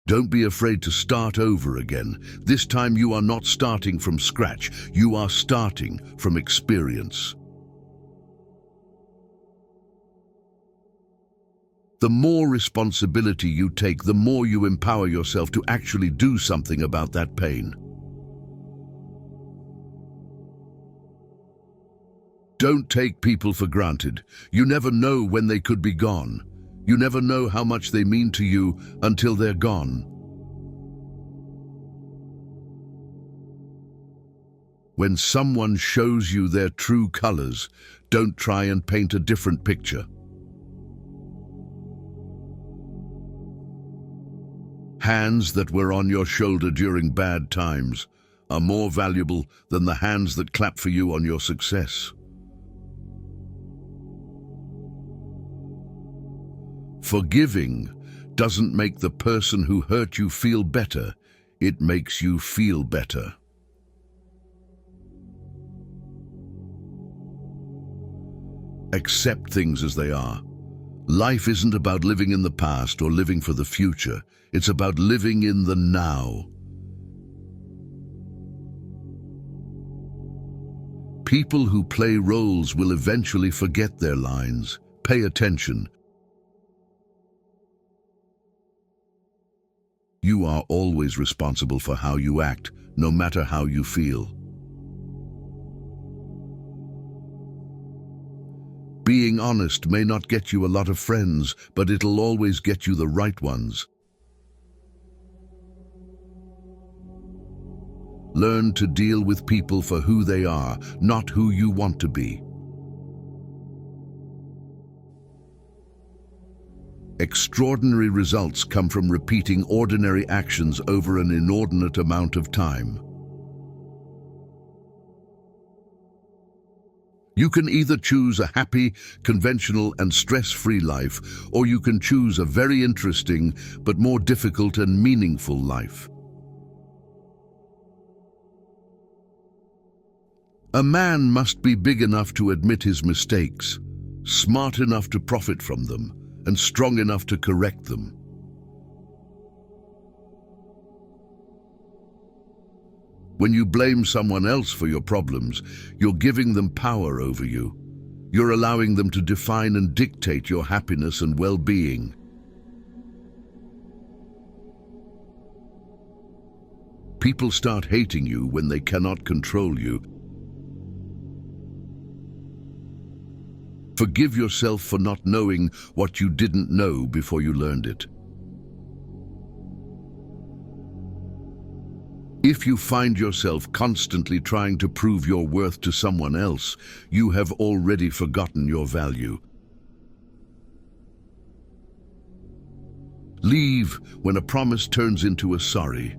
Don't be afraid to start over again. This time you are not starting from scratch. You are starting from experience. The more responsibility you take, the more you empower yourself to actually do something about that pain. Don't take people for granted. You never know when they could be gone. You never know how much they mean to you until they're gone. When someone shows you their true colors, don't try and paint a different picture. Hands that were on your shoulder during bad times are more valuable than the hands that clap for you on your success. Forgiving doesn't make the person who hurt you feel better. It makes you feel better. Accept things as they are. Life isn't about living in the past or living for the future. It's about living in the now. People who play roles will eventually forget their lines. Pay attention. You are always responsible for how you act, no matter how you feel. Being honest may not get you a lot of friends, but it'll always get you the right ones. Learn to deal with people for who they are, not who you want to be. Extraordinary results come from repeating ordinary actions over an inordinate amount of time. You can either choose a happy, conventional, and stress-free life, or you can choose a very interesting, but more difficult and meaningful life. A man must be big enough to admit his mistakes, smart enough to profit from them, and strong enough to correct them. When you blame someone else for your problems, you're giving them power over you. You're allowing them to define and dictate your happiness and well-being. People start hating you when they cannot control you. Forgive yourself for not knowing what you didn't know before you learned it. If you find yourself constantly trying to prove your worth to someone else, you have already forgotten your value. Leave when a promise turns into a sorry.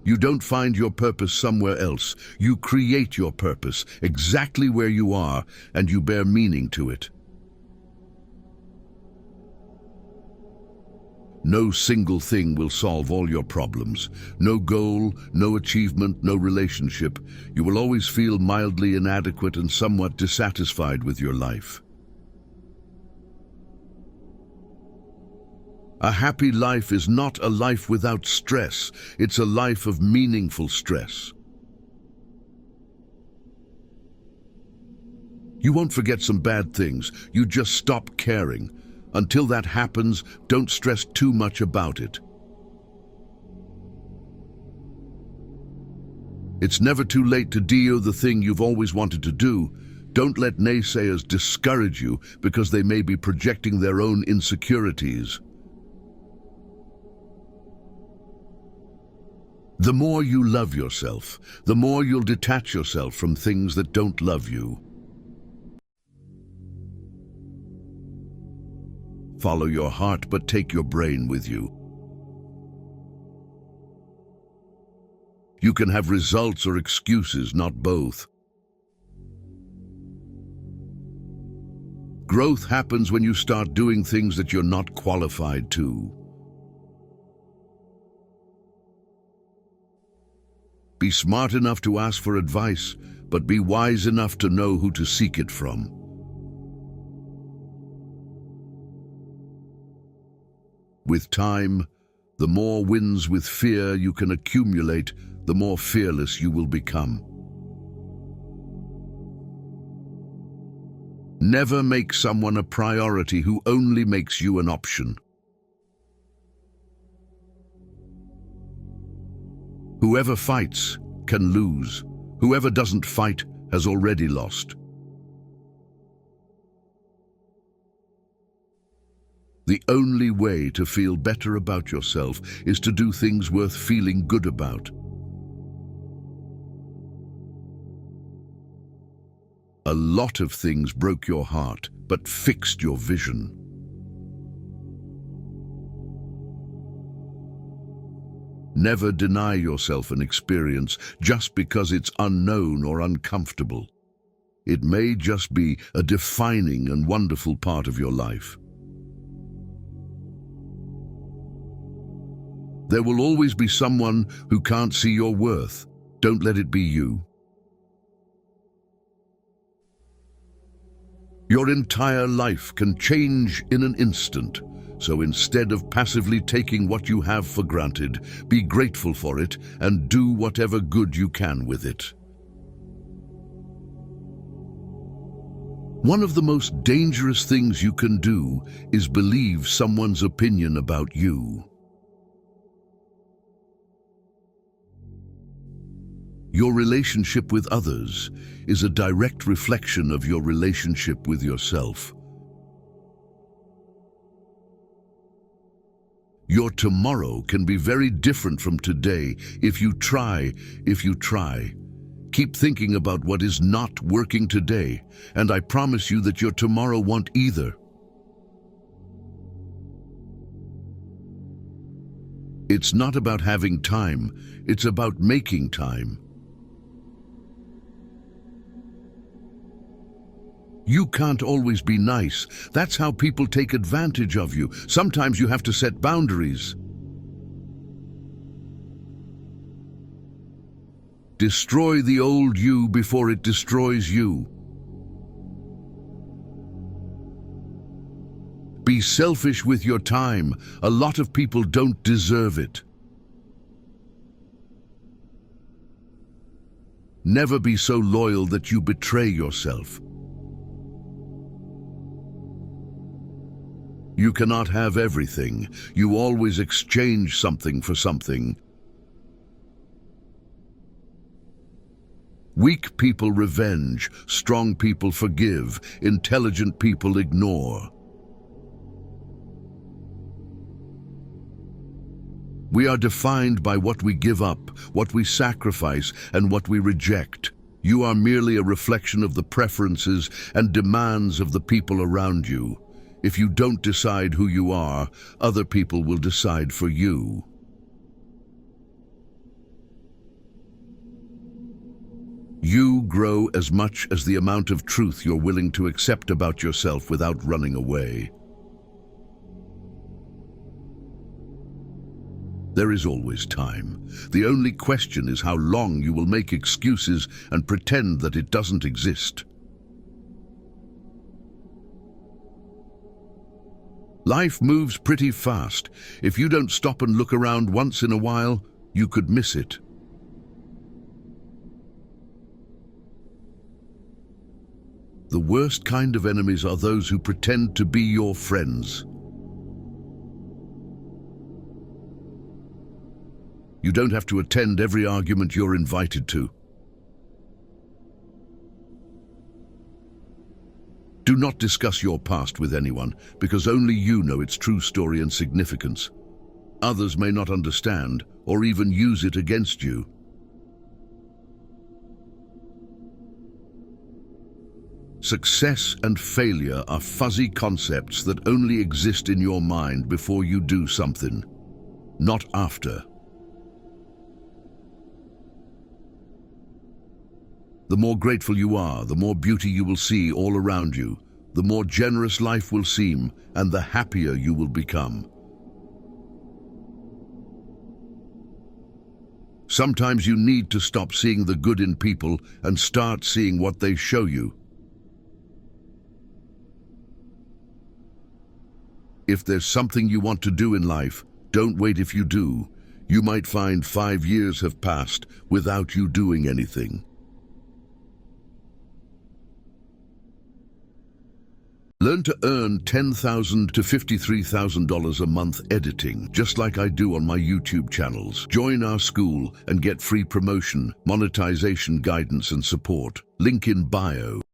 You don't find your purpose somewhere else. You create your purpose exactly where you are, and you bear meaning to it. No single thing will solve all your problems. No goal, no achievement, no relationship. You will always feel mildly inadequate and somewhat dissatisfied with your life. A happy life is not a life without stress. It's a life of meaningful stress. You won't forget some bad things. You just stop caring. Until that happens, don't stress too much about it. It's never too late to do the thing you've always wanted to do. Don't let naysayers discourage you because they may be projecting their own insecurities. The more you love yourself, the more you'll detach yourself from things that don't love you. Follow your heart, but take your brain with you. You can have results or excuses, not both. Growth happens when you start doing things that you're not qualified to. Be smart enough to ask for advice, but be wise enough to know who to seek it from. With time, the more wins with fear you can accumulate, the more fearless you will become. Never make someone a priority who only makes you an option. Whoever fights can lose. Whoever doesn't fight has already lost. The only way to feel better about yourself is to do things worth feeling good about. A lot of things broke your heart, but fixed your vision. Never deny yourself an experience just because it's unknown or uncomfortable. It may just be a defining and wonderful part of your life. There will always be someone who can't see your worth. Don't let it be you. Your entire life can change in an instant, so instead of passively taking what you have for granted, be grateful for it and do whatever good you can with it. One of the most dangerous things you can do is believe someone's opinion about you. Your relationship with others is a direct reflection of your relationship with yourself. Your tomorrow can be very different from today if you try. Keep thinking about what is not working today, and I promise you that your tomorrow won't either. It's not about having time, it's about making time. You can't always be nice. That's how people take advantage of you. Sometimes you have to set boundaries. Destroy the old you before it destroys you. Be selfish with your time. A lot of people don't deserve it. Never be so loyal that you betray yourself. You cannot have everything. You always exchange something for something. Weak people revenge, strong people forgive, intelligent people ignore. We are defined by what we give up, what we sacrifice, and what we reject. You are merely a reflection of the preferences and demands of the people around you. If you don't decide who you are, other people will decide for you. You grow as much as the amount of truth you're willing to accept about yourself without running away. There is always time. The only question is how long you will make excuses and pretend that it doesn't exist. Life moves pretty fast. If you don't stop and look around once in a while, you could miss it. The worst kind of enemies are those who pretend to be your friends. You don't have to attend every argument you're invited to. Do not discuss your past with anyone, because only you know its true story and significance. Others may not understand, or even use it against you. Success and failure are fuzzy concepts that only exist in your mind before you do something, not after. The more grateful you are, the more beauty you will see all around you, the more generous life will seem, and the happier you will become. Sometimes you need to stop seeing the good in people and start seeing what they show you. If there's something you want to do in life, don't wait. If you do, you might find 5 years have passed without you doing anything. Learn to earn $10,000 to $53,000 a month editing, just like I do on my YouTube channels. Join our school and get free promotion, monetization guidance and support. Link in bio.